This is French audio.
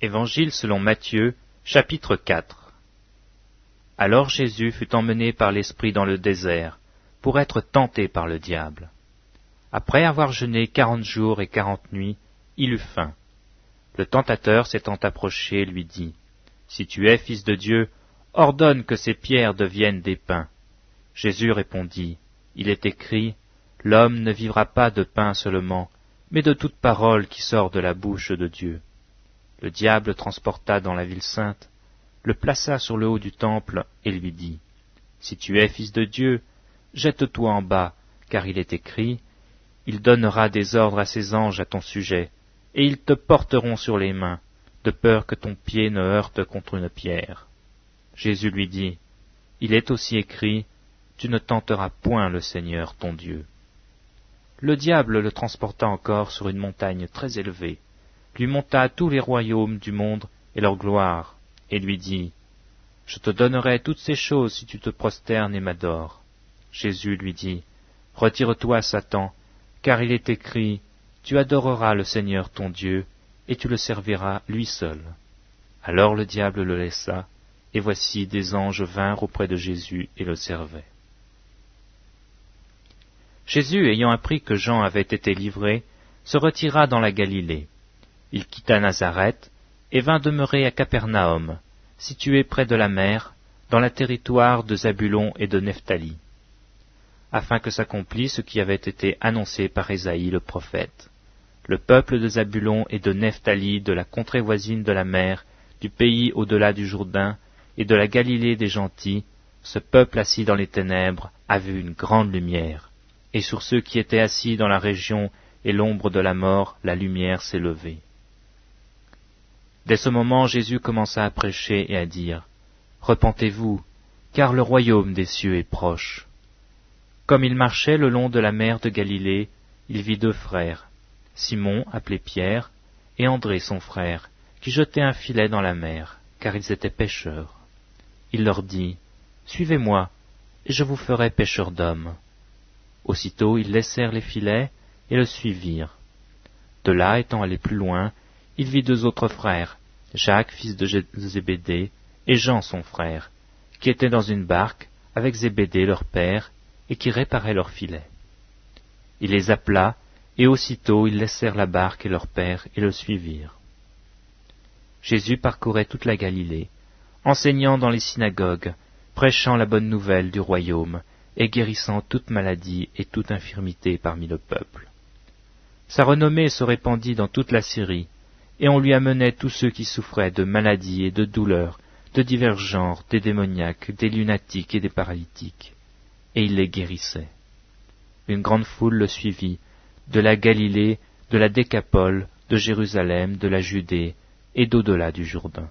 Évangile selon Matthieu, chapitre 4. Alors Jésus fut emmené par l'Esprit dans le désert, pour être tenté par le diable. Après avoir jeûné 40 jours et 40 nuits, il eut faim. Le tentateur s'étant approché lui dit, « Si tu es fils de Dieu, ordonne que ces pierres deviennent des pains. » Jésus répondit, « Il est écrit, l'homme ne vivra pas de pain seulement, mais de toute parole qui sort de la bouche de Dieu. » Le diable le transporta dans la ville sainte, le plaça sur le haut du temple et lui dit, « Si tu es fils de Dieu, jette-toi en bas, car il est écrit, il donnera des ordres à ses anges à ton sujet, et ils te porteront sur les mains, de peur que ton pied ne heurte contre une pierre. » Jésus lui dit, « Il est aussi écrit, tu ne tenteras point le Seigneur ton Dieu. » Le diable le transporta encore sur une montagne très élevée, lui monta tous les royaumes du monde et leur gloire, et lui dit, « Je te donnerai toutes ces choses si tu te prosternes et m'adores. » Jésus lui dit, « Retire-toi, Satan, car il est écrit, tu adoreras le Seigneur ton Dieu, et tu le serviras lui seul. » Alors le diable le laissa, et voici des anges vinrent auprès de Jésus et le servaient. Jésus, ayant appris que Jean avait été livré, se retira dans la Galilée. Il quitta Nazareth et vint demeurer à Capernaum, situé près de la mer, dans le territoire de Zabulon et de Nephtali, afin que s'accomplisse ce qui avait été annoncé par Ésaïe le prophète. Le peuple de Zabulon et de Nephtali, de la contrée voisine de la mer, du pays au-delà du Jourdain et de la Galilée des gentils, ce peuple assis dans les ténèbres a vu une grande lumière, et sur ceux qui étaient assis dans la région et l'ombre de la mort, la lumière s'est levée. Dès ce moment, Jésus commença à prêcher et à dire, « Repentez-vous, car le royaume des cieux est proche. » Comme il marchait le long de la mer de Galilée, il vit deux frères, Simon, appelé Pierre, et André son frère, qui jetaient un filet dans la mer, car ils étaient pêcheurs. Il leur dit, « Suivez-moi, et je vous ferai pêcheurs d'hommes. » Aussitôt ils laissèrent les filets et le suivirent. De là, étant allé plus loin, il vit deux autres frères, Jacques, fils de Zébédée, et Jean, son frère, qui étaient dans une barque avec Zébédée, leur père, et qui réparaient leurs filets. Il les appela, et aussitôt ils laissèrent la barque et leur père et le suivirent. Jésus parcourait toute la Galilée, enseignant dans les synagogues, prêchant la bonne nouvelle du royaume, et guérissant toute maladie et toute infirmité parmi le peuple. Sa renommée se répandit dans toute la Syrie, et on lui amenait tous ceux qui souffraient de maladies et de douleurs, de divers genres, des démoniaques, des lunatiques et des paralytiques, et il les guérissait. Une grande foule le suivit, de la Galilée, de la Décapole, de Jérusalem, de la Judée, et d'au-delà du Jourdain.